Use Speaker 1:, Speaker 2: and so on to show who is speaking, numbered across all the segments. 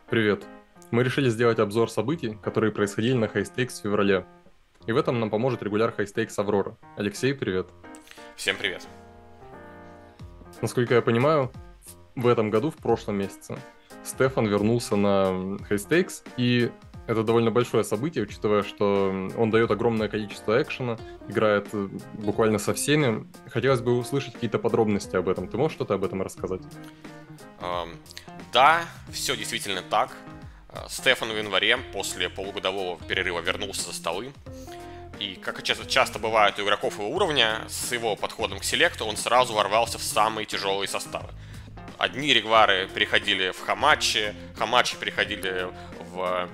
Speaker 1: Привет. Мы решили сделать обзор событий, которые происходили на High Stakes в феврале. И в этом нам поможет регуляр High Stakes Аврора. Алексей, привет.
Speaker 2: Всем привет.
Speaker 1: Насколько я понимаю, в этом году, в прошлом месяце, Стефан вернулся на High Stakes, и это довольно большое событие, учитывая, что он дает огромное количество экшена, играет буквально со всеми. Хотелось бы услышать какие-то подробности об этом. Ты можешь что-то об этом рассказать?
Speaker 2: Эм, Да, все действительно так. Стефан в январе после полугодового перерыва вернулся за столы. И, как часто бывает у игроков его уровня, с его подходом к селекту он сразу ворвался в самые тяжелые составы. Одни регвары переходили в хаматчи, хаматчи переходили в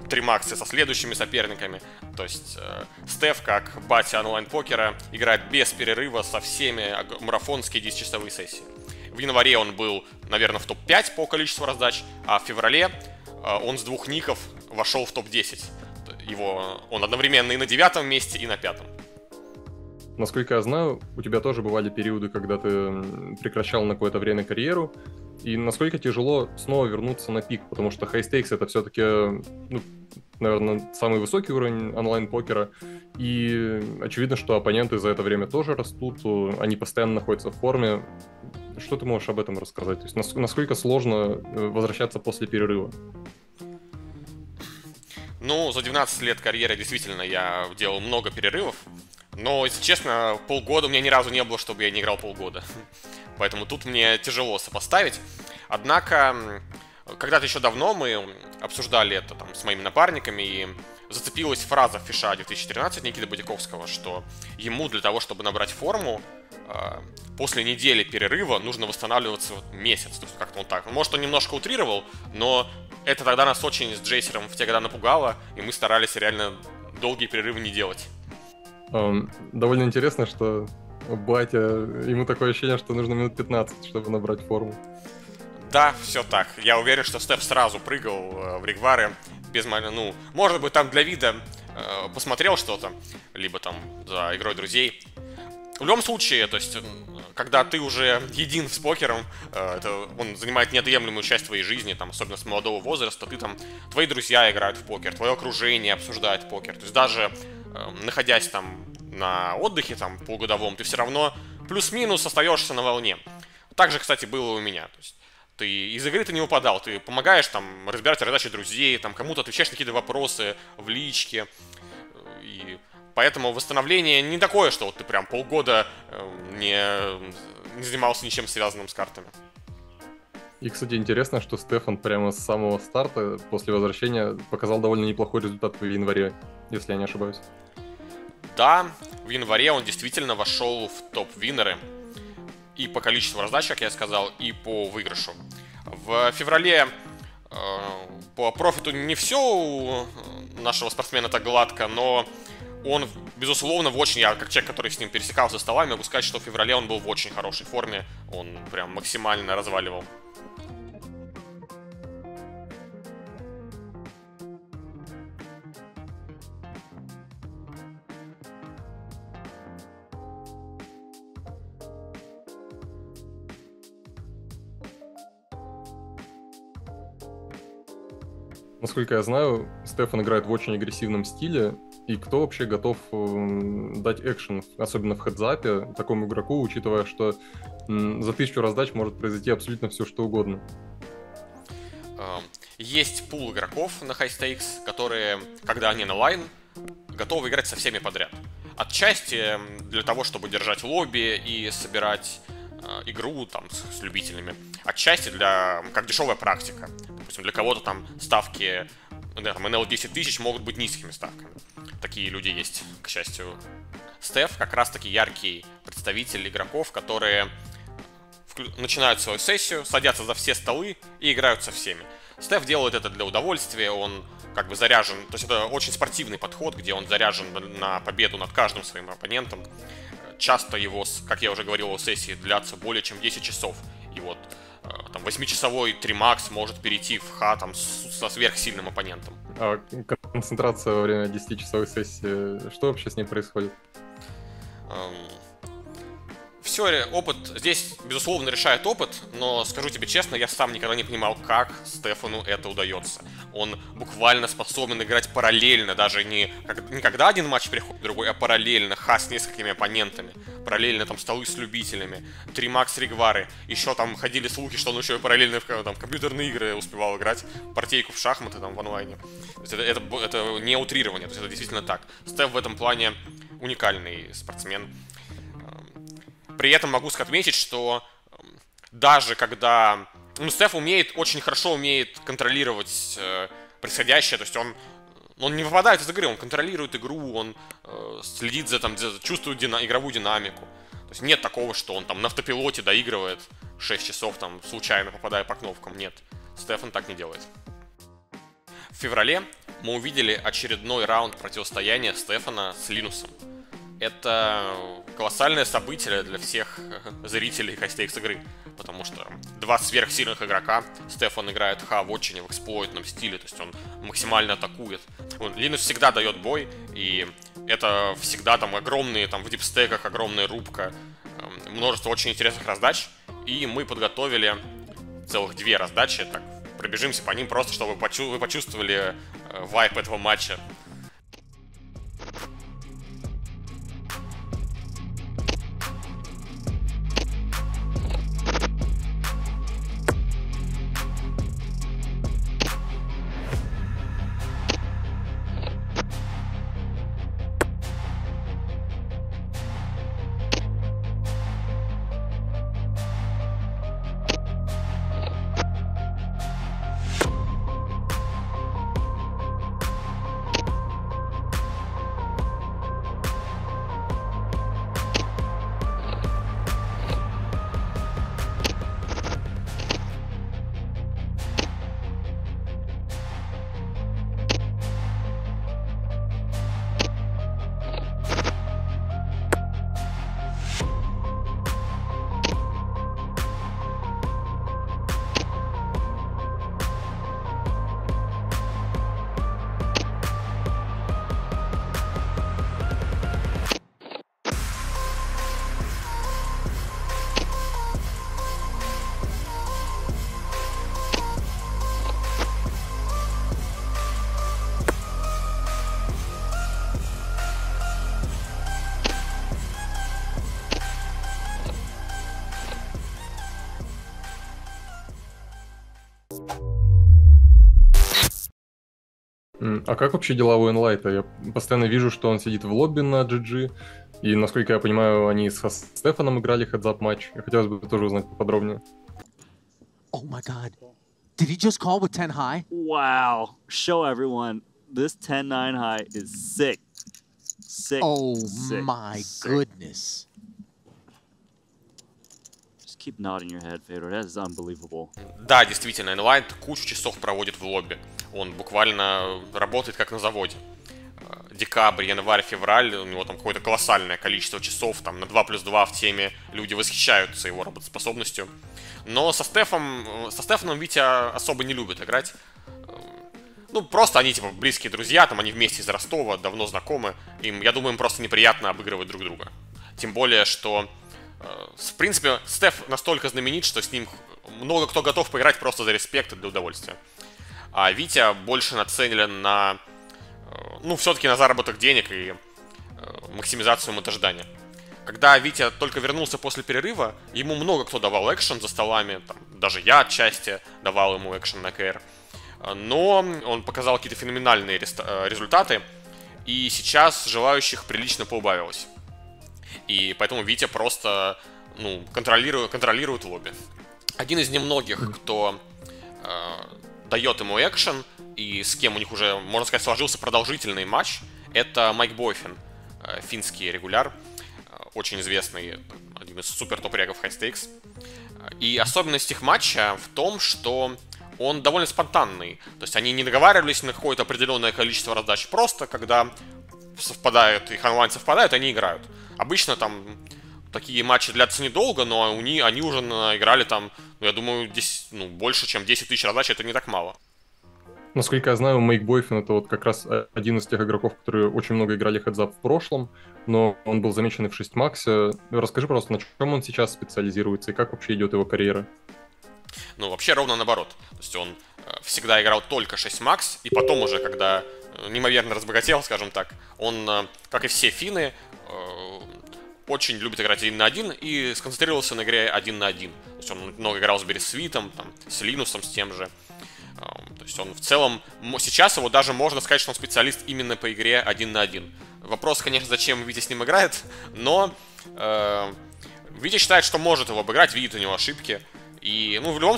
Speaker 2: тримаксы со следующими соперниками. То есть Стеф, как батя онлайн-покера, играет без перерыва со всеми марафонские 10-часовые сессии. В январе он был, наверное, в топ-5 по количеству раздач, а в феврале он с двух ников вошел в топ-10. Он одновременно и на 9 месте, и на 5.
Speaker 1: Насколько я знаю, у тебя тоже бывали периоды, когда ты прекращал на какое-то время карьеру, и насколько тяжело снова вернуться на пик, потому что High Stakes это все-таки, ну, наверное, самый высокий уровень онлайн-покера, и очевидно, что оппоненты за это время тоже растут, они постоянно находятся в форме. Что ты можешь об этом рассказать? То есть насколько сложно возвращаться после перерыва?
Speaker 2: Ну, за 12 лет карьеры действительно я делал много перерывов. Но, если честно, полгода у меня ни разу не было, чтобы я не играл полгода. Поэтому тут мне тяжело сопоставить. Однако, когда-то еще давно мы обсуждали это там с моими напарниками, и зацепилась фраза Фиша 2013 Никиты Бодяковского, что ему для того, чтобы набрать форму, после недели перерыва нужно восстанавливаться месяц. То есть как-то он так. Может, он немножко утрировал, но это тогда нас очень с Джейсером в те года напугало, и мы старались реально долгие перерывы не делать.
Speaker 1: Довольно интересно, что батя, ему такое ощущение, что нужно минут 15, чтобы набрать форму.
Speaker 2: Да, все так. Я уверен, что Стеф сразу прыгал в регвары без ну, может быть, там для вида посмотрел что-то, либо там за игрой друзей. В любом случае, то есть, когда ты уже един с покером, он занимает неотъемлемую часть твоей жизни, там, особенно с молодого возраста, твои друзья играют в покер, твое окружение обсуждает покер. То есть даже находясь там на отдыхе, там, полугодовом, ты все равно плюс-минус остаешься на волне. Так же, кстати, было у меня. То есть, ты из игры не выпадал, ты помогаешь там разбирать задачи друзей, там, кому-то отвечаешь на какие-то вопросы в личке. И поэтому восстановление не такое, что вот ты прям полгода не занимался ничем связанным с картами.
Speaker 1: И, кстати, интересно, что Стефан прямо с самого старта, после возвращения, показал довольно неплохой результат в январе, если я не ошибаюсь.
Speaker 2: Да, в январе он действительно вошел в топ-виннеры. И по количеству раздач, как я сказал, и по выигрышу. В феврале по профиту не все у нашего спортсмена так гладко, но он, безусловно, я как человек, который с ним пересекался столами, могу сказать, что в феврале он был в очень хорошей форме. Он прям максимально разваливал.
Speaker 1: Насколько я знаю, Стефан играет в очень агрессивном стиле, и кто вообще готов дать экшен, особенно в хедзапе, такому игроку, учитывая, что за 1000 раздач может произойти абсолютно все, что угодно.
Speaker 2: Есть пул игроков на High Stakes, которые, когда они на лайн, готовы играть со всеми подряд. Отчасти для того, чтобы держать лобби и собирать игру там с любителями. Отчасти как дешевая практика. Допустим, для кого-то там ставки, да, там NL 10 тысяч могут быть низкими ставками. Такие люди есть, к счастью. Стеф как раз таки яркий представитель игроков, которые начинают свою сессию, садятся за все столы и играют со всеми. Стеф делает это для удовольствия, он как бы заряжен, то есть это очень спортивный подход, где он заряжен на победу над каждым своим оппонентом. Часто его, как я уже говорил, его сессии длятся более чем 10 часов. И вот там 8-часовой тримакс может перейти в ха там со сверхсильным оппонентом.
Speaker 1: А концентрация во время 10-часовой сессии, что вообще с ней происходит?
Speaker 2: все, опыт здесь, безусловно, решает опыт, но скажу тебе честно, я сам никогда не понимал, как Стефану это удается. Он буквально способен играть параллельно, даже не когда один матч переходит в другой, а параллельно, с несколькими оппонентами, параллельно там столы с любителями, 3 Макс Ригвары, еще там ходили слухи, что он еще и параллельно в там, компьютерные игры успевал играть, партийку в шахматы там в онлайне. То есть это не утрирование, то есть это действительно так. Стеф в этом плане уникальный спортсмен. При этом могу отметить, что даже когда... Стеф очень хорошо умеет контролировать происходящее, то есть он не выпадает из игры, он контролирует игру, он следит чувствует игровую динамику. То есть нет такого, что он там на автопилоте доигрывает 6 часов, там, случайно попадая по кнопкам. Нет, Стефан так не делает. В феврале мы увидели очередной раунд противостояния Стефана с Линусом. Это колоссальное событие для всех зрителей High-Stakes игры, потому что два сверхсильных игрока. Стефан играет в очень в эксплойтном стиле, то есть он максимально атакует. Линус всегда дает бой, и это всегда там огромные, там в дипстеках огромная рубка, множество очень интересных раздач, и мы подготовили целых 2 раздачи, так, пробежимся по ним просто, чтобы вы почувствовали вайб этого матча.
Speaker 1: А как вообще дела у Enlight? Я постоянно вижу, что он сидит в лобби на GG, и, насколько я понимаю, они со Стефаном играли хедзап матч. Хотелось бы тоже узнать поподробнее.
Speaker 3: Oh my god. Did he just call with 10 high?
Speaker 4: Wow. Show everyone. This 10-9 high is sick. Sick.
Speaker 3: Oh
Speaker 4: sick,
Speaker 3: my
Speaker 4: sick.
Speaker 3: goodness.
Speaker 4: Just keep nodding your head, Fedor. That is unbelievable.
Speaker 2: Да, действительно, Enlight кучу часов проводит в лобби. Он буквально работает как на заводе. Декабрь, январь, февраль, у него там какое-то колоссальное количество часов, там на 2+2 в теме, люди восхищаются его работоспособностью. Но со Стефаном Витя особо не любит играть. Ну, просто они, типа, близкие друзья, там они вместе из Ростова, давно знакомы. Я думаю, им просто неприятно обыгрывать друг друга. Тем более, что, в принципе, Стеф настолько знаменит, что с ним много кто готов поиграть просто за респект и для удовольствия. А Витя больше нацелен на, ну, все-таки на заработок денег и максимизацию мотождания. Когда Витя только вернулся после перерыва, ему много кто давал экшен за столами, там, даже я отчасти давал ему экшен на КР. Но он показал какие-то феноменальные результаты, и сейчас желающих прилично поубавилось. И поэтому Витя просто, ну, контролирует лобби. Один из немногих, кто дает ему экшен, и с кем у них уже, можно сказать, сложился продолжительный матч, это Майк Бойфин, финский регуляр, очень известный, один из супер топ-регов High-Stakes. И особенность их матча в том, что он довольно спонтанный. То есть они не договаривались на какое-то определенное количество раздач, просто когда совпадают, их онлайн совпадают, они играют. Обычно там такие матчи длятся недолго, но они уже наиграли там, ну, я думаю, 10, ну, больше, чем 10 тысяч раздач, это не так мало.
Speaker 1: Насколько я знаю, Майк Бойфин это вот как раз один из тех игроков, которые очень много играли хедзап в прошлом, но он был замечен и в 6 Максе. Расскажи, пожалуйста, на чем он сейчас специализируется и как вообще идет его карьера?
Speaker 2: Ну, вообще ровно наоборот. То есть он всегда играл только 6 Макс, и потом уже, когда неимоверно разбогател, скажем так, он, как и все финны, очень любит играть 1 на 1 и сконцентрировался на игре 1 на 1. То есть он много играл с Бересвитом, там, с Линусом, с тем же. То есть он в целом, сейчас его даже можно сказать, что он специалист именно по игре 1 на 1. Вопрос, конечно, зачем Витя с ним играет, но Витя считает, что может его обыграть, видит у него ошибки. И, ну, в любом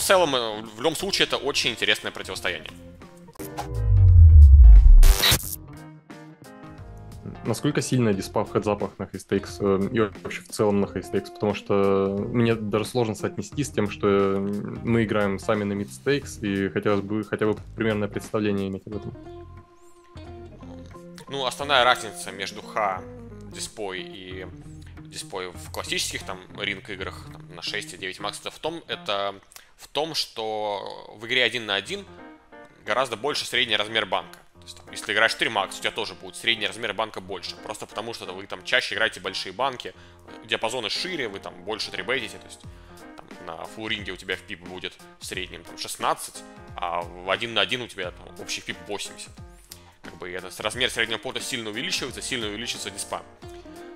Speaker 2: случае, это очень интересное противостояние.
Speaker 1: Насколько сильная диспа в хедзапах на Хейстейкс и вообще в целом на Хейстейкс? Потому что мне даже сложно соотнести с тем, что мы играем сами на мидстейкс, и хотелось бы хотя бы примерное представление иметь об этом.
Speaker 2: Ну, основная разница между диспой и диспой в классических там ринг-играх там, на 6 и 9 макс, это в том, что в игре 1 на 1 гораздо больше средний размер банка. То есть, там, если играешь 3 макс, у тебя тоже будет средний размер банка больше. Просто потому, что вы там чаще играете большие банки, диапазоны шире, вы там больше трибейтите. То есть там, на фулл-ринге у тебя в пип будет в среднем там, 16, а в 1 на 1 у тебя там, общий пип 80. Как бы этот размер среднего пота сильно увеличивается диспа.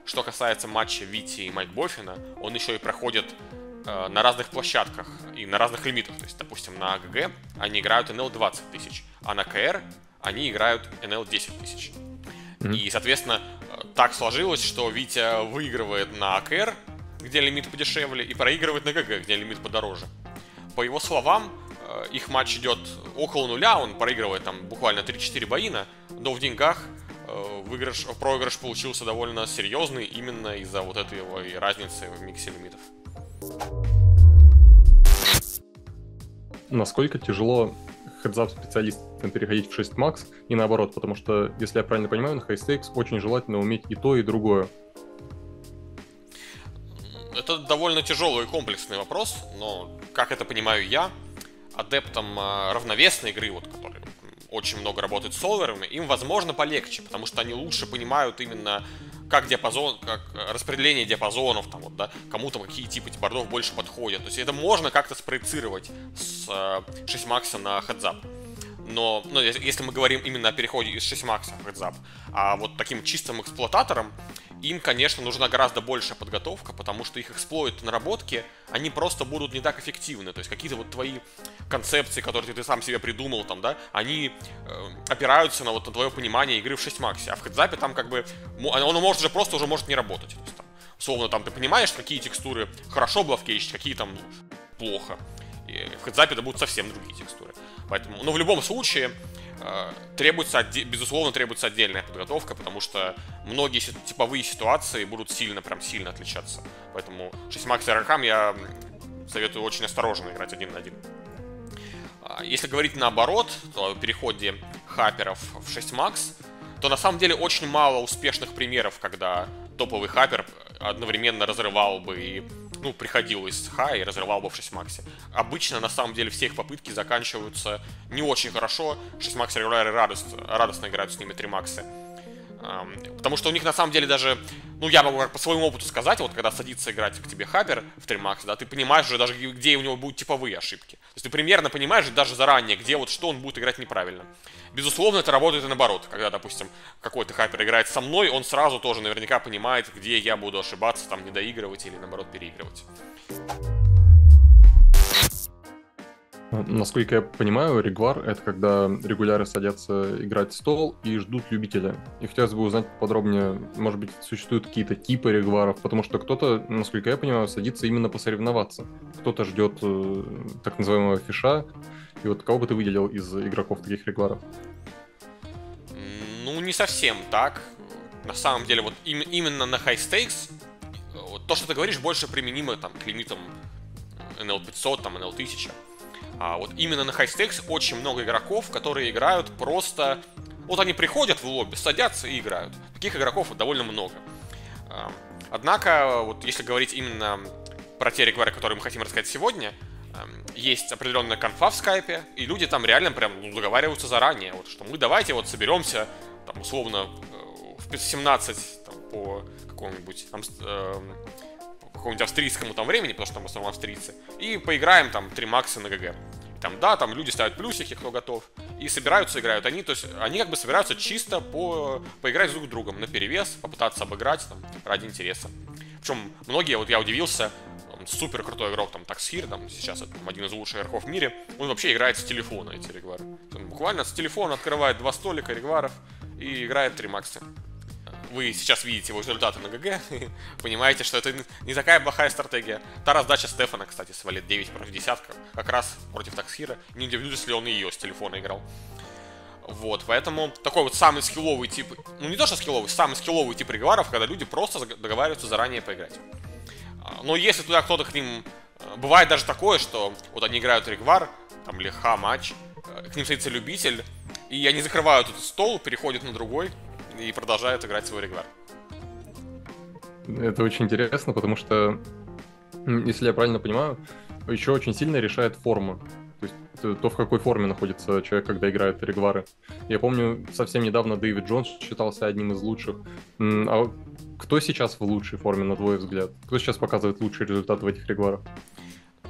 Speaker 2: Что касается матча Вити и Майк Бойфина, он еще и проходит на разных площадках и на разных лимитах. То есть, допустим, на АГГ они играют NL 20 тысяч, а на КР они играют NL 10 тысяч. И, соответственно, так сложилось, что Витя выигрывает на АКР, где лимит подешевле, и проигрывает на ГГ, где лимит подороже. По его словам, их матч идет около нуля, он проигрывает там буквально 3-4 боина, но в деньгах проигрыш получился довольно серьезный именно из-за вот этой разницы в миксе лимитов.
Speaker 1: Насколько тяжело хедзап-специалистам переходить в 6 макс и наоборот, потому что, если я правильно понимаю, на хай-стейкс очень желательно уметь и то, и другое.
Speaker 2: Это довольно тяжелый и комплексный вопрос, но, как это понимаю я, адептам равновесной игры, вот, которые очень много работают с солверами, им, возможно, полегче, потому что они лучше понимают именно как распределение диапазонов, там, вот, да, кому там какие типы бордов больше подходят. То есть это можно как-то спроецировать с 6 макса на хедзап. Но если мы говорим именно о переходе из 6 макса в хедзап, а вот таким чистым эксплуататорам, им, конечно, нужна гораздо большая подготовка, потому что их наработки, они просто будут не так эффективны. То есть какие-то вот твои концепции, которые ты сам себе придумал, там, да, они опираются на твое понимание игры в 6 максе. А в хедзапе там как бы, оно может уже просто может не работать. То есть, там, условно, там ты понимаешь, какие текстуры хорошо блофкейчить, какие там плохо. И в хедзапе это будут совсем другие текстуры. Поэтому, но в любом случае безусловно требуется отдельная подготовка, потому что многие типовые ситуации будут сильно отличаться. Поэтому 6 Max и Аркам я советую очень осторожно играть 1 на 1. Если говорить наоборот, то о переходе хапперов в 6 Max, то на самом деле очень мало успешных примеров, когда топовый хаппер одновременно разрывал бы и приходил из ха и разрывал бы в 6 максе. Обычно, на самом деле, все их попытки заканчиваются не очень хорошо. 6 макс регуляры радостно играют с ними 3 максы. Потому что у них, на самом деле, даже... я могу по своему опыту сказать, вот когда садится играть к тебе хаппер в 3 макс, да, ты понимаешь уже даже, где у него будут типовые ошибки. То есть ты примерно понимаешь даже заранее, где что он будет играть неправильно. Безусловно, это работает и наоборот. Когда, допустим, какой-то хаппер играет со мной, он сразу тоже наверняка понимает, где я буду ошибаться, там, недоигрывать или, наоборот, переигрывать.
Speaker 1: Насколько я понимаю, регвар — это когда регуляры садятся играть в стол и ждут любителя. И хотелось бы узнать подробнее, может быть, существуют какие-то типы регваров, потому что кто-то, насколько я понимаю, садится именно посоревноваться. Кто-то ждет так называемого фиша. И вот кого бы ты выделил из игроков таких регваров?
Speaker 2: Не совсем так. На самом деле, вот именно на high stakes то, что ты говоришь, больше применимо там, к лимитам NL 500, там, NL 1000. А вот именно на high stakes очень много игроков, которые играют просто... Вот они приходят в лобби, садятся и играют. Таких игроков довольно много. Однако, вот если говорить именно про те регвары, которые мы хотим рассказать сегодня, есть определенная конфа в скайпе, и люди там реально прям договариваются заранее, вот, что мы давайте вот соберемся, там, условно, в 17 там, по какому-нибудь австрийскому там времени, потому что там в основном австрийцы, и поиграем там 3 макса на ГГ. Там, да, там люди ставят плюсики, кто готов, и собираются, играют они, то есть они как бы собираются чисто поиграть друг с другом, на перевес, попытаться обыграть там ради интереса. Причем многие, вот я удивился, супер крутой игрок, там, Таксхир, там, сейчас это один из лучших игроков в мире, он вообще играет с телефона эти регвары. Он буквально с телефона открывает 2 столика регваров и играет 3 макса. Вы сейчас видите его результаты на ГГ и понимаете, что это не такая плохая стратегия. Та раздача Стефана, кстати, свалит 9 против десятка, как раз против Таксхира. Не удивлюсь, если он и ее с телефона играл. Вот, поэтому такой вот самый скилловый тип, ну не то что скилловый, самый скилловый тип регваров, когда люди просто договариваются заранее поиграть. Но если туда кто-то к ним... Бывает даже такое, что вот они играют регвар, там, или ха-матч, к ним садится любитель, и они закрывают этот стол, переходят на другой и продолжают играть свой регвар.
Speaker 1: Это очень интересно, потому что, если я правильно понимаю, еще очень сильно решает форма. То есть то, в какой форме находится человек, когда играет регвары. Я помню, совсем недавно Дэвид Джонс считался одним из лучших. А кто сейчас в лучшей форме, на твой взгляд? Кто сейчас показывает лучшие результаты в этих регварах?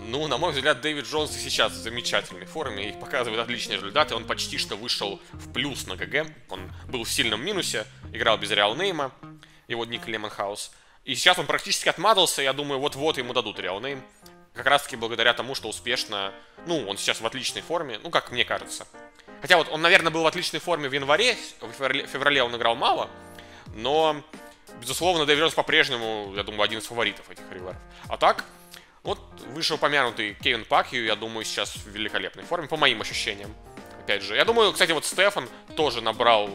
Speaker 2: Ну, на мой взгляд, Дэвид Джонс и сейчас в замечательной форме и показывает отличные результаты. Он почти что вышел в плюс на ГГ. Он был в сильном минусе, играл без реалнейма, его ник Лемонхаус. И сейчас он практически отмазался, я думаю, вот-вот ему дадут реалнейм. Как раз таки благодаря тому, что успешно... Ну, он сейчас в отличной форме, ну, как мне кажется. Хотя вот он, наверное, был в отличной форме в январе, в феврале он играл мало, но, безусловно, Дэвид Джонс по-прежнему, я думаю, один из фаворитов этих регваров. А так, вот вышеупомянутый Кевин Пакью, я думаю, сейчас в великолепной форме, по моим ощущениям. Опять же, я думаю, кстати, вот Стефан тоже набрал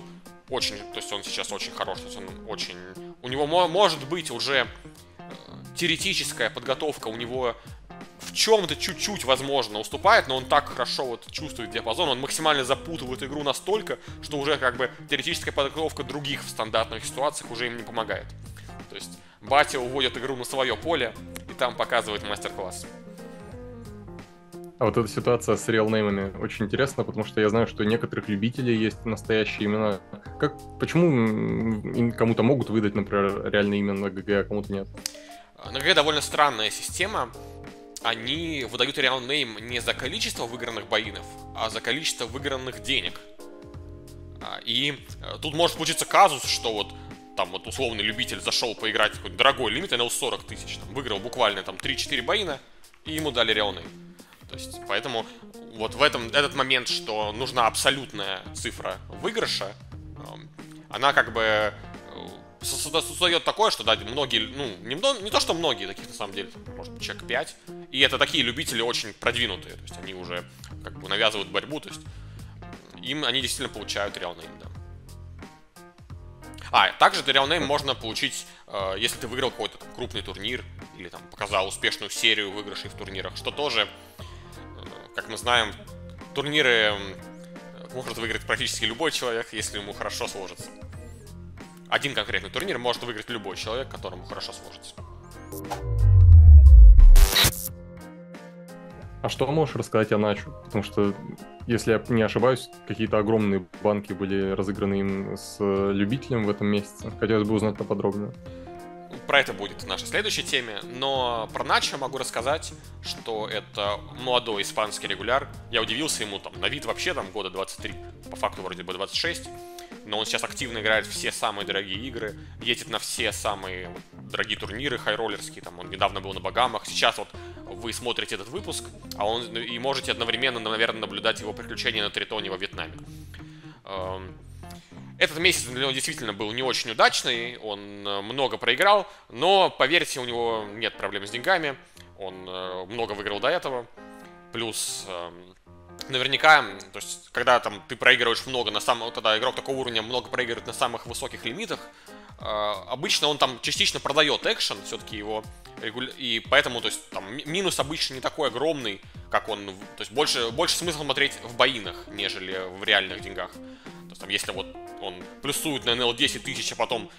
Speaker 2: очень... То есть он сейчас очень хорош, то есть он очень... У него может быть уже теоретическая подготовка, у него... В чем-то чуть-чуть, возможно, уступает, но он так хорошо вот чувствует диапазон, он максимально запутывает игру настолько, что уже как бы теоретическая подготовка других в стандартных ситуациях уже им не помогает. То есть Батя уводит игру на свое поле и там показывает мастер-класс.
Speaker 1: А вот эта ситуация с реалнеймами очень интересна, потому что я знаю, что у некоторых любителей есть настоящие имена. Почему кому-то могут выдать, например, реальное имя на ГГ, а кому-то нет?
Speaker 2: На ГГ довольно странная система. Они выдают реалнейм не за количество выигранных боинов, а за количество выигранных денег. И тут может случиться казус, что вот там вот условный любитель зашел поиграть в какой-то дорогой лимит, НЛ 40 тысяч, там, выиграл буквально там 3-4 боина, и ему дали реалнейм. То есть, поэтому вот в этот момент, что нужна абсолютная цифра выигрыша, она как бы создает такое, что да, многие, ну, не то что многие, таких на самом деле, может быть, человек 5, и это такие любители очень продвинутые, то есть они уже как бы навязывают борьбу, то есть они действительно получают реалнейм, да. Также реалнейм можно получить, если ты выиграл какой-то там крупный турнир, или там показал успешную серию выигрышей в турнирах, что тоже, как мы знаем, турниры может выиграть практически любой человек, если ему хорошо сложится. Один конкретный турнир может выиграть любой человек, которому хорошо сложится.
Speaker 1: А что можешь рассказать о Начо? Потому что, если я не ошибаюсь, какие-то огромные банки были разыграны им с любителем в этом месяце. Хотелось бы узнать поподробнее.
Speaker 2: Про это будет в нашей следующей теме, но про Начо могу рассказать, что это молодой испанский регуляр. Я удивился ему, там, на вид вообще там года 23, по факту вроде бы 26. Но он сейчас активно играет все самые дорогие игры, едет на все самые дорогие турниры хайроллерские, там он недавно был на Багамах. Сейчас вот вы смотрите этот выпуск, и можете одновременно, наверное, наблюдать его приключения на Тритоне во Вьетнаме. Этот месяц для него действительно был не очень удачный, он много проиграл, но, поверьте, у него нет проблем с деньгами, он много выиграл до этого, плюс... Наверняка, то есть, когда там ты проигрываешь много когда игрок такого уровня много проигрывает на самых высоких лимитах, обычно он там частично продает экшен, все-таки его, и поэтому, то есть, там, минус обычно не такой огромный, как он, то есть, больше смысла смотреть в боинах, нежели в реальных деньгах. То есть, там, если вот он плюсует на НЛ 10 тысяч, а потом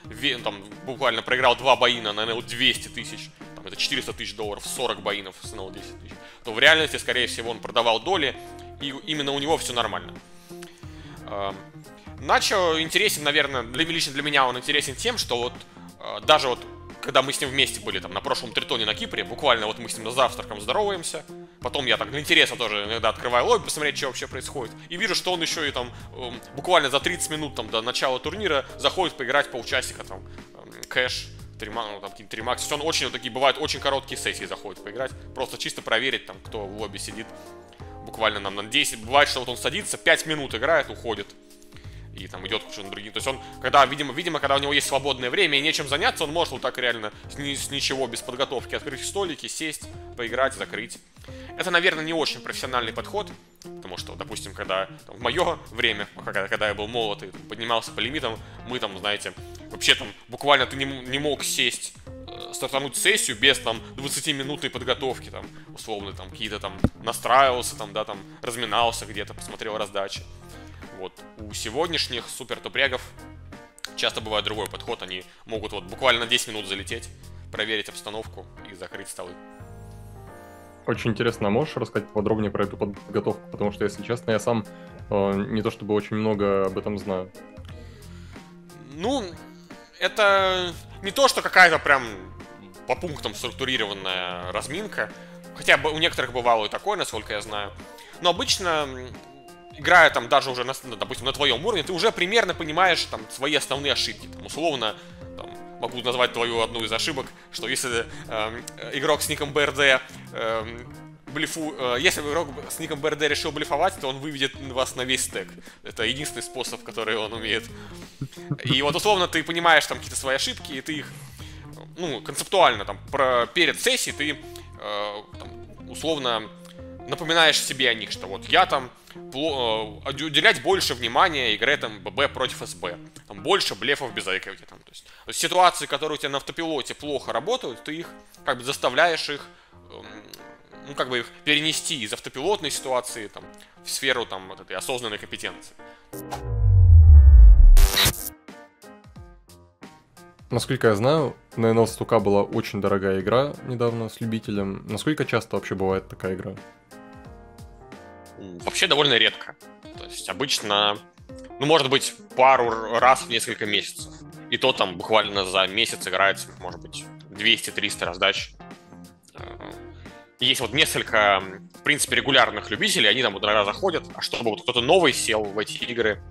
Speaker 2: там, буквально проиграл 2 боина на НЛ 200 тысяч, там, это 400 тысяч долларов, 40 боинов с НЛ 10 тысяч, то в реальности, скорее всего, он продавал доли, и именно у него все нормально. Начо интересен, наверное, лично для меня он интересен тем, что вот даже вот когда мы с ним вместе были там на прошлом тритоне на Кипре, буквально вот мы с ним за завтраком здороваемся, потом я так для интереса тоже иногда открываю лобби, посмотреть, что вообще происходит, и вижу, что он еще и там буквально за 30 минут там до начала турнира заходит поиграть полчасика там кэш, там какие-то 3 макс. Он очень вот такие бывают очень короткие сессии заходит поиграть, просто чисто проверить там, кто в лобби сидит. Буквально нам на 10, бывает, что вот он садится, 5 минут играет, уходит. И там идет к другим. То есть он, когда, видимо, когда у него есть свободное время и нечем заняться, он может вот так реально с ничего, без подготовки открыть столики, сесть, поиграть, закрыть. Это, наверное, не очень профессиональный подход, потому что, допустим, когда там, в мое время, когда я был молод и там, поднимался по лимитам, мы там, знаете, вообще там буквально ты не мог сесть, стартануть сессию без там 20-минутной подготовки, там, условно, там, какие-то там настраивался, там, да, там, разминался где-то, посмотрел раздачи. Вот. У сегодняшних супер топрягов часто бывает другой подход, они могут вот буквально на 10 минут залететь, проверить обстановку и закрыть столы.
Speaker 1: Очень интересно, а можешь рассказать подробнее про эту подготовку? Потому что, если честно, я сам не то чтобы очень много об этом знаю.
Speaker 2: Ну, это не то, что какая-то прям по пунктам структурированная разминка. Хотя у некоторых бывало и такое, насколько я знаю. Но обычно, играя там даже уже, допустим, на твоем уровне, ты уже примерно понимаешь там свои основные ошибки. Там, условно, там, могу назвать твою одну из ошибок, что если игрок с ником BRD если игрок с ником BRD решил блефовать, то он выведет вас на весь стек. Это единственный способ, который он умеет. И вот условно ты понимаешь там какие-то свои ошибки, и ты их, ну, концептуально там перед сессией ты там, условно напоминаешь себе о них, что вот я там уделять больше внимания игре там ББ против СБ, там больше блефов без айкоки, там, то есть ситуации, которые у тебя на автопилоте плохо работают, ты их как бы заставляешь их, ну как бы их перенести из автопилотной ситуации там в сферу там вот этой осознанной компетенции.
Speaker 1: Насколько я знаю, на NL 100K была очень дорогая игра недавно с любителем. Насколько часто вообще бывает такая игра?
Speaker 2: Вообще довольно редко. То есть обычно, ну, может быть, пару раз в несколько месяцев. И то там буквально за месяц играется, может быть, 200-300 раздач. Есть вот несколько, в принципе, регулярных любителей, они там вот иногда заходят, а чтобы вот кто-то новый сел в эти игры,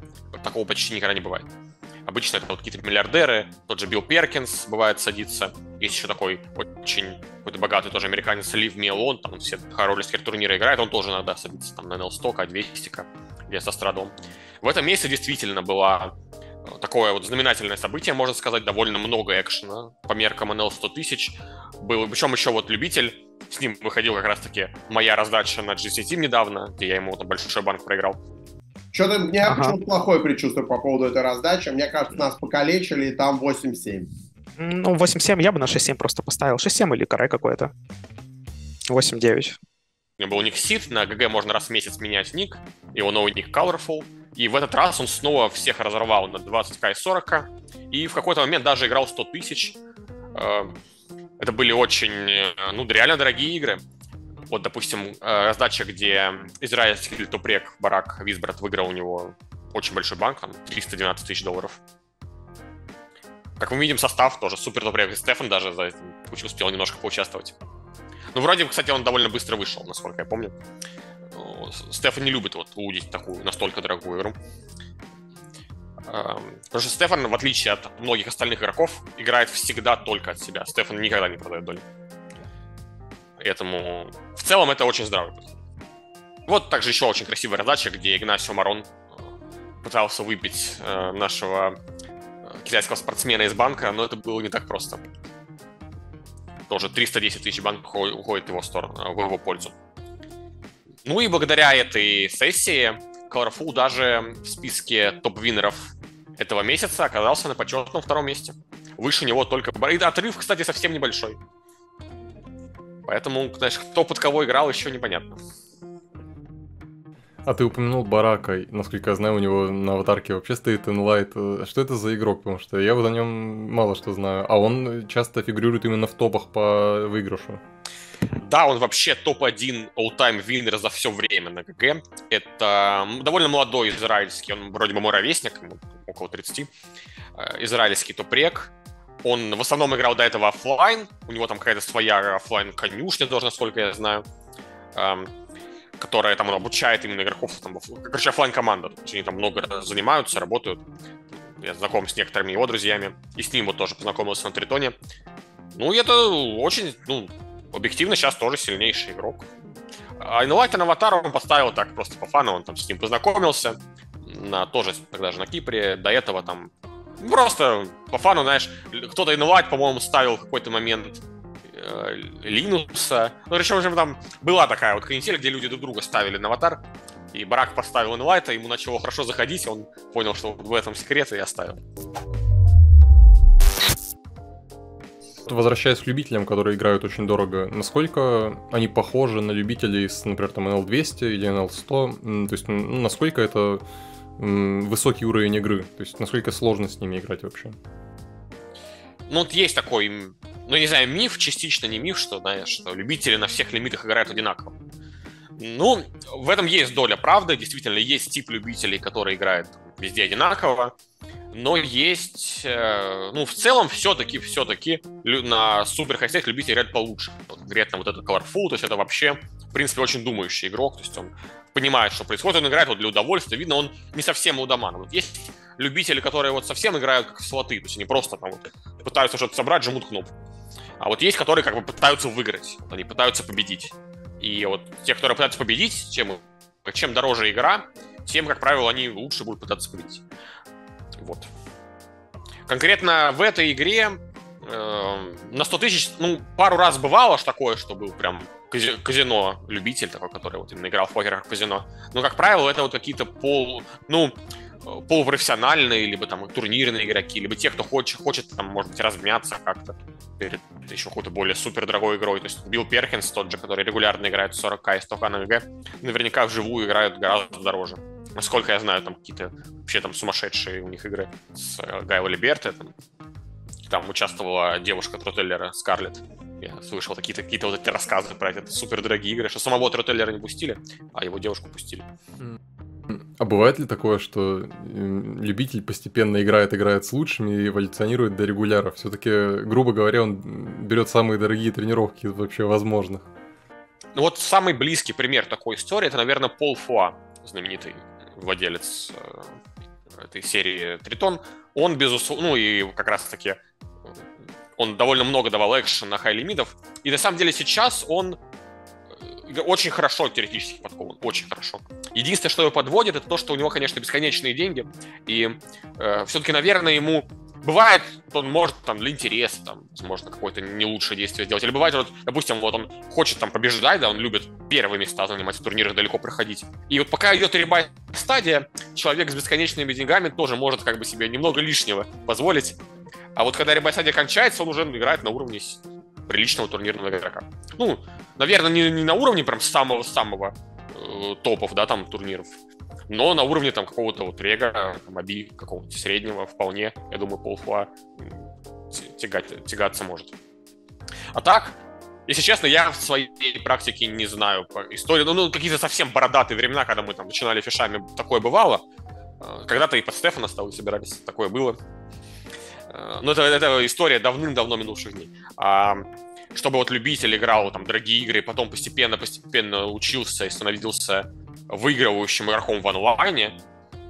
Speaker 2: такого почти никогда не бывает. Обычно это вот какие-то миллиардеры, тот же Билл Перкинс бывает садится. Есть еще такой очень какой-то богатый тоже американец Лив Мелон, там все роллерские турниры играет, он тоже иногда садится там на NL 100K, 200K, где со Страдом. В этом месяце действительно было такое вот знаменательное событие, можно сказать, довольно много экшена по меркам NL 100 тысяч. Был, причем еще вот любитель, с ним выходил как раз-таки моя раздача на GC Team недавно, где я ему там большой банк проиграл.
Speaker 5: Что-то у меня почему-то плохое предчувствие по поводу этой раздачи. Мне кажется, нас покалечили, и там 8-7.
Speaker 6: Ну, 8-7 я бы на 6-7 просто поставил. 6-7 или карай какой-то. 8-9.
Speaker 2: У него был ник Сид, на ГГ можно раз в месяц менять ник, его новый ник Colorful, и в этот раз он снова всех разорвал на 20к и 40к, и в какой-то момент даже играл 100 тысяч. Это были очень, ну, реально дорогие игры. Вот, допустим, раздача, где израильский топрек Барак Висбрат выиграл у него очень большой банк, там, 312 тысяч долларов. Как мы видим, состав тоже супер топрек, и Стефан даже за это успел немножко поучаствовать. Ну, вроде, кстати, он довольно быстро вышел, насколько я помню. Стефан не любит вот улудить такую, настолько дорогую игру. Потому что Стефан, в отличие от многих остальных игроков, играет всегда только от себя. Стефан никогда не продает доли. Поэтому в целом это очень здравый подход. Вот также еще очень красивая раздача, где Игнасио Марон пытался выбить нашего китайского спортсмена из банка, но это было не так просто. Тоже 310 тысяч банк уходит в его сторону, в его пользу. Ну и благодаря этой сессии Colorful даже в списке топ-виннеров этого месяца оказался на почетном 2-м месте. Выше него только... И отрыв, кстати, совсем небольшой. Поэтому, знаешь, кто под кого играл, еще непонятно.
Speaker 1: А ты упомянул Барака. Насколько я знаю, у него на аватарке вообще стоит Enlight. Что это за игрок? Потому что я вот о нем мало что знаю. А он часто фигурирует именно в топах по выигрышу.
Speaker 2: Да, он вообще топ-1 all-time winner за все время на ГГ. Это довольно молодой израильский, он вроде бы мой ровесник, ему около 30. Израильский топ-рек. Он в основном играл до этого оффлайн. У него там какая-то своя оффлайн-конюшня, тоже, насколько я знаю, которая там обучает именно игроков. Там, короче, оффлайн-команда. Они там много занимаются, работают. Я знаком с некоторыми его друзьями. И с ним вот тоже познакомился на Тритоне. Ну, и это очень, объективно сейчас тоже сильнейший игрок. А Enlight на аватар он поставил так просто по фану, он там с ним познакомился, тоже тогда же на Кипре, до этого там просто по фану, знаешь, кто-то Enlight, по-моему, ставил в какой-то момент Линуса. Ну, причем там была такая вот канитель, где люди друг друга ставили на аватар, и Барак поставил Enlight, ему начало хорошо заходить, он понял, что в этом секрет, и оставил.
Speaker 1: Возвращаясь к любителям, которые играют очень дорого, насколько они похожи на любителей с, например, там NL200 или NL100? То есть, насколько это высокий уровень игры? То есть, насколько сложно с ними играть вообще?
Speaker 2: Ну, вот есть такой, не знаю, миф, частично не миф, что, знаешь, что любители на всех лимитах играют одинаково. Ну, в этом есть доля правды. Действительно, есть тип любителей, которые играют везде одинаково. Но есть, в целом, все-таки на супер хай-стейк любители играть получше. Конкретно вот этот Colorful, то есть это вообще, в принципе, очень думающий игрок. То есть он понимает, что происходит, он играет вот для удовольствия. Видно, он не совсем лудоман. Вот есть любители, которые вот совсем играют как в слоты. То есть они просто там вот пытаются что-то собрать, жмут кнопку. А вот есть, которые как бы пытаются выиграть. Они пытаются победить. И вот те, которые пытаются победить, чем дороже игра, тем, как правило, они лучше будут пытаться победить. Вот. Конкретно в этой игре на 100 тысяч, пару раз бывало такое, что был прям казино-любитель такой, который вот именно играл в покер как в казино. Но, как правило, это вот какие-то полупрофессиональные, либо там турнирные игроки, либо те, кто хочет там, может быть, размяться как-то перед еще какой-то более супер дорогой игрой. То есть Билл Перкинс тот же, который регулярно играет в 40к и 100к на ГГ, наверняка вживую играют гораздо дороже. Насколько я знаю, там какие-то вообще там сумасшедшие у них игры с Гайо Либерте. Там участвовала девушка Тротеллера, Скарлетт. Я слышал какие-то вот эти рассказы про эти супердорогие игры, что самого Тротеллера не пустили, а его девушку пустили.
Speaker 1: А бывает ли такое, что любитель постепенно играет с лучшими и эволюционирует до регуляра? Все-таки, грубо говоря, он берет самые дорогие тренировки вообще возможных.
Speaker 2: Ну вот самый близкий пример такой истории, это, наверное, Пол Фуа, знаменитый владелец этой серии Тритон. Он, безусловно, и как раз-таки он довольно много давал экшен на хай-лимитов. И на самом деле сейчас он очень хорошо теоретически подкован, очень хорошо. Единственное, что его подводит, это то, что у него, конечно, бесконечные деньги. И все-таки, наверное, ему бывает, он может там для интереса, там, возможно, какое-то не лучшее действие сделать. Или бывает, вот, допустим, вот он хочет там побеждать, да, он любит первые места занимать в турнирах, далеко проходить. И вот пока идет ребайт-стадия, человек с бесконечными деньгами тоже может как бы себе немного лишнего позволить. А вот когда ребайт-стадия кончается, он уже играет на уровне приличного турнирного игрока. Наверное, не на уровне прям самого-самого топов, да, там, турниров, но на уровне там какого-то вот рега, моби какого-то среднего вполне, я думаю, Пол Фуа тягаться может. А так, если честно, я в своей практике не знаю по истории, какие-то совсем бородатые времена, когда мы там начинали фишами, такое бывало. Когда-то и под Стефана столы собирались, такое было. Но это история давным-давно минувших дней. Чтобы вот любитель играл там дорогие игры, и потом постепенно учился и становился выигрывающим игроком в онлайне,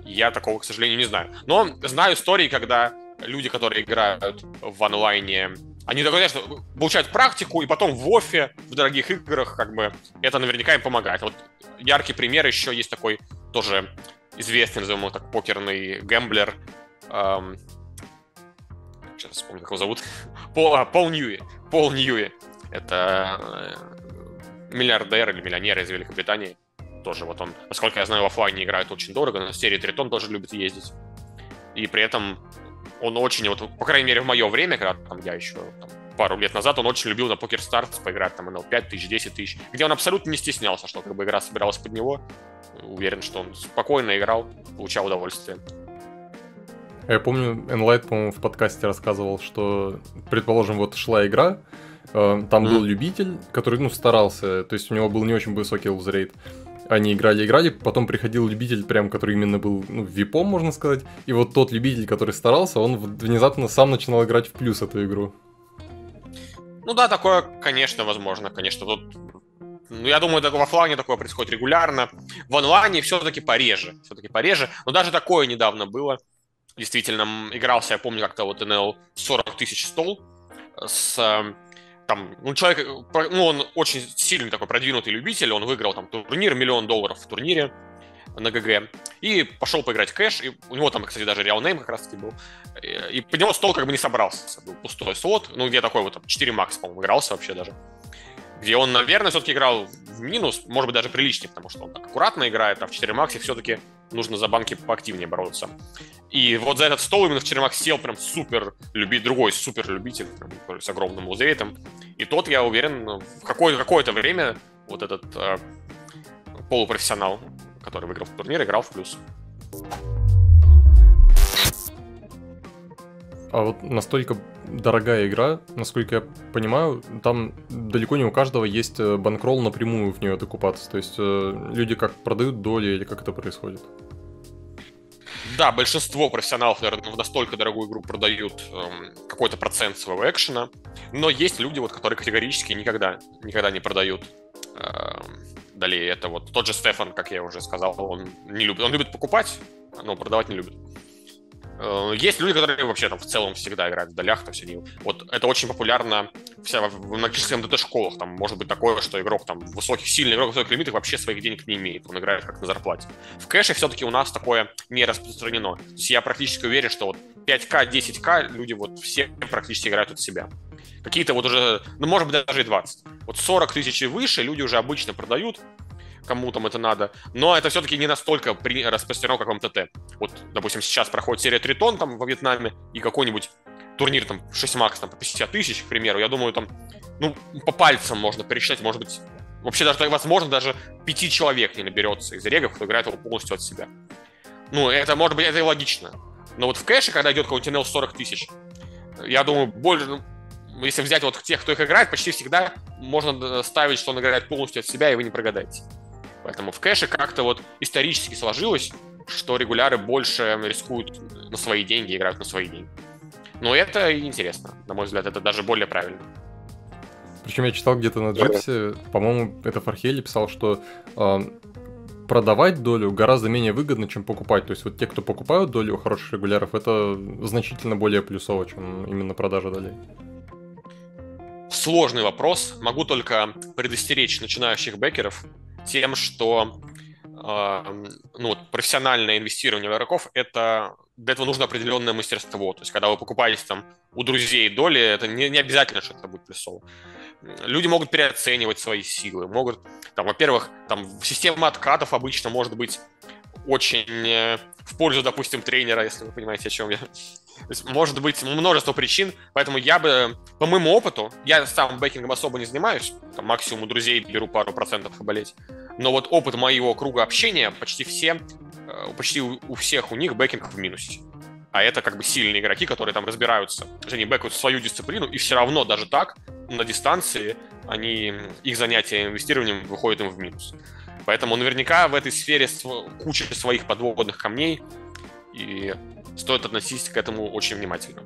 Speaker 2: я такого, к сожалению, не знаю. Но знаю истории, когда люди, которые играют в онлайне, они, конечно, получают практику, и потом в оффе, в дорогих играх, как бы, это наверняка им помогает. Вот яркий пример еще есть такой, тоже известный, назовем его так, покерный гэмблер. Сейчас вспомню, как его зовут. Пол Ньюи. Пол Ньюи. Это миллиардер или миллионер из Великобритании. Тоже вот он, насколько я знаю, в оффлайне играет очень дорого. На серии Тритон тоже любит ездить. И при этом он очень, вот, по крайней мере, в мое время, когда там, я еще там, пару лет назад он очень любил на PokerStars поиграть, там, NL 5 тысяч, 10 тысяч, где он абсолютно не стеснялся, что как бы игра собиралась под него. Уверен, что он спокойно играл, получал удовольствие.
Speaker 1: Я помню, Enlight, по-моему, в подкасте рассказывал, что, предположим, вот шла игра, там был любитель, который, старался, то есть у него был не очень высокий лузрейт. Они играли, потом приходил любитель, прям, который именно был, випом, можно сказать, и вот тот любитель, который старался, он внезапно сам начинал играть в плюс эту игру.
Speaker 2: Ну да, такое, конечно, возможно, конечно, тут... я думаю, в оффлайне такое происходит регулярно. В онлайне все-таки пореже. Но даже такое недавно было. Действительно, игрался, я помню, как-то вот NL 40 тысяч стол с... Там, человек, он очень сильный такой продвинутый любитель, он выиграл там турнир, $1 миллион в турнире на ГГ, и пошел поиграть в кэш, и у него там, кстати, даже Real Name как раз-таки был, и под него стол как бы не собрался, был пустой слот, где такой вот там 4 макс, по-моему, игрался вообще даже, где он, наверное, все-таки играл в минус, может быть, даже приличнее, потому что он так аккуратно играет, а в 4 максе все-таки нужно за банки поактивнее бороться. И вот за этот стол именно в 4 макс сел прям другой супер любитель с огромным лузрейтом. И тот, я уверен, в какое-то время вот этот полупрофессионал, который выиграл турнир, играл в плюс.
Speaker 1: А вот настолько дорогая игра, насколько я понимаю, там далеко не у каждого есть банкролл напрямую в нее докупаться. То есть люди как продают доли или как это происходит?
Speaker 2: Да, большинство профессионалов, наверное, в настолько дорогую игру продают какой-то процент своего экшена, но есть люди, вот, которые категорически никогда не продают долей. Это вот тот же Стефан, как я уже сказал, он любит покупать, но продавать не любит. Есть люди, которые вообще там в целом всегда играют в долях, то есть они, вот это очень популярно в многочисленных ДТ-школах, там может быть такое, что игрок там сильный игрок высоких лимитов вообще своих денег не имеет, он играет как на зарплате. В кэше все-таки у нас такое не распространено, то есть я практически уверен, что вот 5К, 10К люди вот все практически играют от себя. Какие-то вот уже, может быть даже и 20. Вот 40 тысяч и выше люди уже обычно продают, кому там это надо, но это все-таки не настолько распространено, как в МТТ. Вот, допустим, сейчас проходит серия Тритон там во Вьетнаме, и какой-нибудь турнир там 6 макс там, по 50 тысяч, к примеру, я думаю, там, по пальцам можно пересчитать, может быть, вообще даже, возможно, даже 5 человек не наберется из регов, кто играет его полностью от себя. Это, может быть, это и логично. Но вот в кэше, когда идет какой-нибудь NL 40 тысяч, я думаю, больше, если взять вот тех, кто их играет, почти всегда можно ставить, что он играет полностью от себя, и вы не прогадаете. Поэтому в кэше как-то вот исторически сложилось, что регуляры больше рискуют на свои деньги, играют на свои деньги. Но это интересно. На мой взгляд, это даже более правильно.
Speaker 1: Причем я читал где-то на Джексе, по-моему, это Фархели писал, что продавать долю гораздо менее выгодно, чем покупать. То есть вот те, кто покупают долю у хороших регуляров, это значительно более плюсово, чем именно продажа долей.
Speaker 2: Сложный вопрос. Могу только предостеречь начинающих бэкеров тем, что профессиональное инвестирование в игроков, для этого нужно определенное мастерство. То есть, когда вы покупаете там у друзей доли, это не обязательно, что это будет плюсово. Люди могут переоценивать свои силы, во-первых, система откатов обычно может быть очень в пользу, допустим, тренера, если вы понимаете, о чем я. То есть, может быть множество причин, поэтому я бы, по моему опыту, я сам бэкингом особо не занимаюсь, максимум у друзей беру пару процентов поболеть, но вот опыт моего круга общения, почти у всех у них бэкинг в минусе. А это как бы сильные игроки, которые там разбираются, они бэкают свою дисциплину, и все равно даже так, на дистанции, их занятия инвестированием выходят им в минус. Поэтому наверняка в этой сфере куча своих подводных камней, и стоит относиться к этому очень внимательно.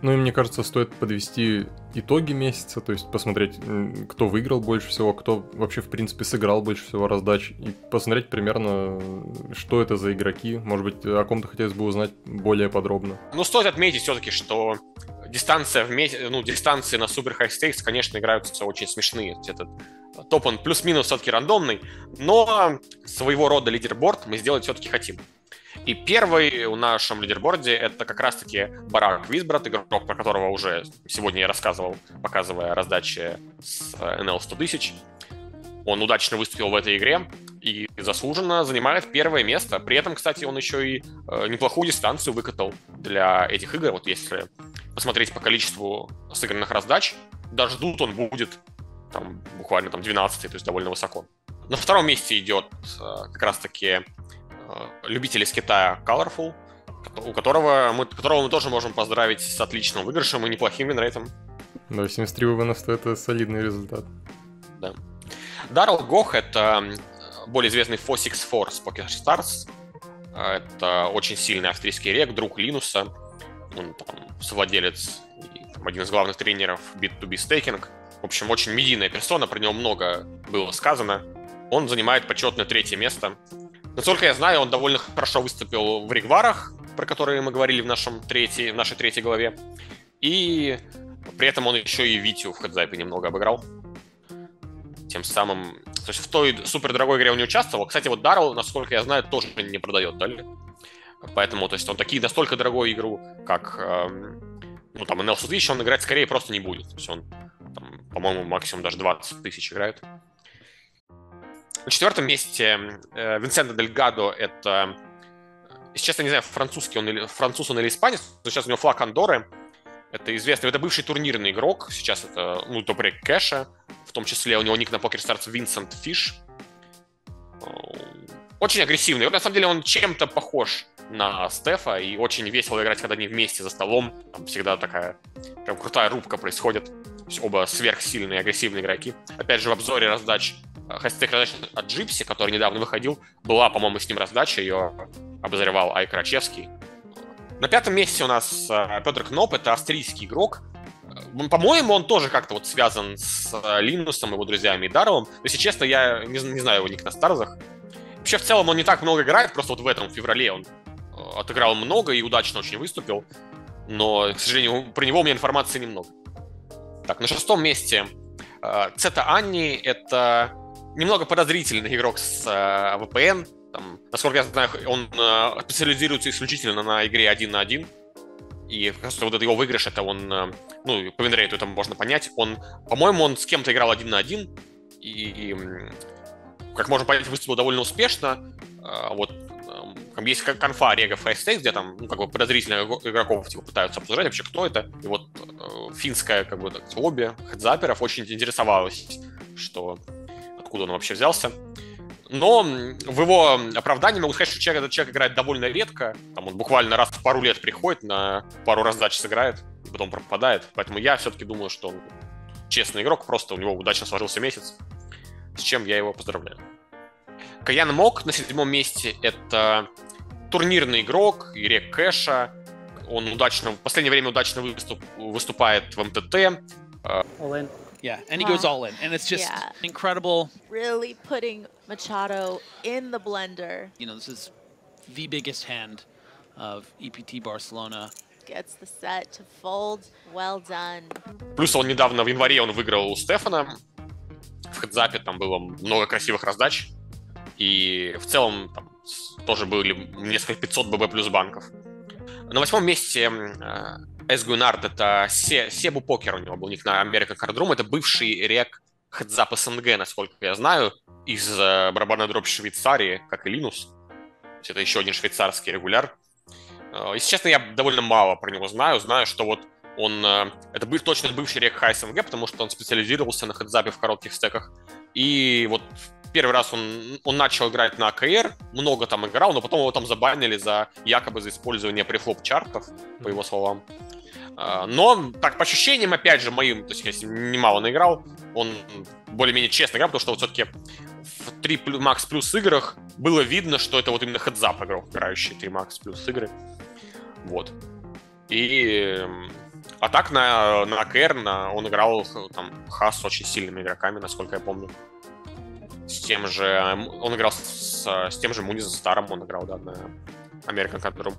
Speaker 1: И мне кажется, стоит подвести итоги месяца, то есть посмотреть, кто выиграл больше всего, кто вообще, в принципе, сыграл больше всего раздач, и посмотреть примерно, что это за игроки. Может быть, о ком-то хотелось бы узнать более подробно. Стоит отметить все-таки, что дистанции на супер high stakes, конечно, играются очень смешные. Этот топ, он плюс-минус все-таки рандомный, но своего рода лидерборд мы сделать все-таки хотим. И первый в нашем лидерборде это как раз-таки Барак Визбрат, игрок, про которого уже сегодня я рассказывал, показывая раздачи с NL 100 тысяч. Он удачно выступил в этой игре,
Speaker 2: и заслуженно занимает первое место. При этом, кстати, он еще и неплохую дистанцию выкатал для этих игр. Вот если посмотреть по количеству сыгранных раздач, даже тут он будет там, буквально там 12-й, то есть довольно высоко. На втором месте идет как раз-таки любитель из Китая Colorful, которого мы тоже можем поздравить с отличным выигрышем и неплохим винрейтом.
Speaker 1: Да, 73 вынос, это солидный результат.
Speaker 2: Да. Даррел Гох — это более известный 464 с PokerStars. Это очень сильный австрийский рек, друг Линуса. Он там совладелец и там, один из главных тренеров Bit2B Staking. В общем, очень медийная персона, про него много было сказано. Он занимает почетное 3-е место. Насколько я знаю, он довольно хорошо выступил в регварах, про которые мы говорили в нашей 3-й главе. И при этом он еще и Витю в хедзапе немного обыграл. Тем самым... То есть в той супердорогой игре он не участвовал. Кстати, вот Даррел, насколько я знаю, тоже не продает, да ли? Поэтому, то есть он настолько дорогую игру, как там NL Switch, он играть скорее просто не будет. То есть он, там, по-моему, максимум даже 20 тысяч играет. На 4-м месте Винсенто Дель Гадо — это, если честно, не знаю, француз он или испанец, но сейчас у него флаг Андорры. Это известный, это бывший турнирный игрок, сейчас это, топ-рек кэша, в том числе у него ник на PokerStars Vincent Fish. Очень агрессивный. Вот, на самом деле он чем-то похож на Стефа, и очень весело играть, когда они вместе за столом. Там всегда такая прям крутая рубка происходит. То есть оба сверхсильные, агрессивные игроки. Опять же, в обзоре раздач хай-стейк раздач от Джипси, который недавно выходил, была, по-моему, с ним раздача, ее обозревал Ай Крачевский. На 5-м месте у нас Петр Кноп, это австрийский игрок. По-моему, он тоже как-то вот связан с Линусом, его друзьями и Дарреллом. Если честно, я не знаю его ник на Старзах. Вообще, в целом, он не так много играет, просто вот в этом феврале он отыграл много и удачно очень выступил. Но, к сожалению, про него у меня информации немного. Так, на 6-м месте Цета Анни, это немного подозрительный игрок с VPN. Там, насколько я знаю, он специализируется исключительно на игре 1 на 1. И, кажется, вот это его выигрыш, это он, по винрейту это можно понять. По-моему, он с кем-то играл 1 на 1. И как можно понять, выступил довольно успешно. Вот есть конфа регов High-Stakes, где там, подозрительных игроков пытаются обсуждать вообще, кто это. И вот финское, лобби хедзаперов очень интересовалось, откуда он вообще взялся. Но в его оправдании могу сказать, что этот человек играет довольно редко. Там он буквально раз в пару лет приходит, на пару раздач сыграет, и потом пропадает. Поэтому я все-таки думаю, что он честный игрок, просто у него удачно сложился месяц, с чем я его поздравляю. Каян Мок на 7-м месте — это турнирный игрок, рек кэша. Он в последнее время удачно выступает в МТТ.
Speaker 7: Yeah, and he goes all in, and it's just incredible.
Speaker 8: Really putting Machado in the blender.
Speaker 7: You know, this is the biggest hand of EPT Barcelona.
Speaker 8: Gets the set to fold. Well done.
Speaker 2: Плюс он недавно, в январе, он выиграл у Стефана. В хедзапе там было много красивых раздач. И в целом там тоже были несколько 500 ББ плюс банков. На 8-м месте Эс Гуинард — это Себу Покер, у него был ник на American Card Room. Это бывший рек хедзап СНГ, насколько я знаю, из барабанной дробь Швейцарии, как и Линус. То есть это еще один швейцарский регуляр. Если честно, я довольно мало про него знаю. Знаю, что вот он... Это точно бывший рек Хай СНГ, потому что он специализировался на хедзапе в коротких стеках. И вот первый раз он начал играть на АКР, много там играл, но потом его там забанили якобы за использование префлоп-чартов, по его словам. Но, так, по ощущениям, опять же, моим, то есть я немало наиграл, он более-менее честно играл, потому что вот все-таки в 3 Max Plus играх было видно, что это вот именно хедзап игрок, играющий 3 Max Plus игры. Вот. А так на АКР он играл там Хас с очень сильными игроками, насколько я помню. Он играл с тем же Мунизом Старом, он играл, да, на American Card Room.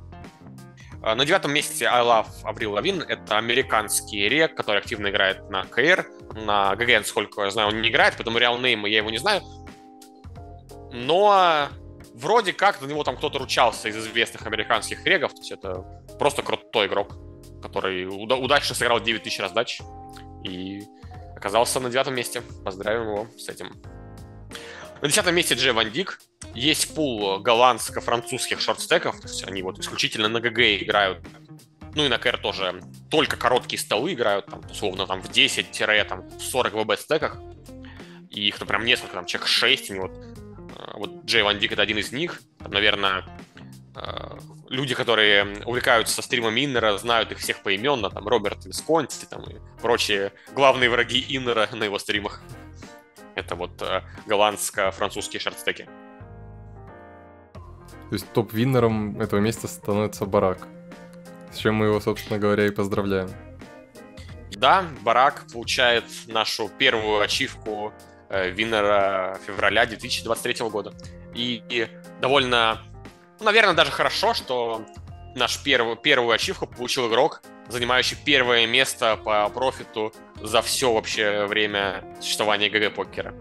Speaker 2: На 9-м месте I Love Аврил Лавин. Это американский рек, который активно играет на КР. На ГГ, насколько я знаю, он не играет, поэтому реал-нейма я его не знаю. Но вроде как на него там кто-то ручался из известных американских регов. То есть это просто крутой игрок, который удачно сыграл 9000 раздач и оказался на 9-м месте. Поздравим его с этим. На 10-м месте Джей Ван Дик. Есть пул голландско-французских шортстеков, то есть они вот исключительно на ГГ играют. Ну и на КР тоже только короткие столы играют, там, условно, там в 10-40 ВБ стеках. И их, ну, прям несколько, там, человек 6. И вот Джей Ван Дик — это один из них. Там, наверное, люди, которые увлекаются со стримами Иннера, знают их всех поименно. Там Роберт Висконти, там, и прочие главные враги Иннера на его стримах. Это вот голландско-французские шортстеки.
Speaker 1: То есть топ-виннером этого месяца становится Барак. С чем мы его, собственно говоря, и поздравляем.
Speaker 2: Да, Барак получает нашу первую ачивку виннера февраля 2023 года. И довольно, наверное, даже хорошо, что нашу первую ачивку получил игрок, занимающий первое место по профиту за все вообще время существования ГГ покера.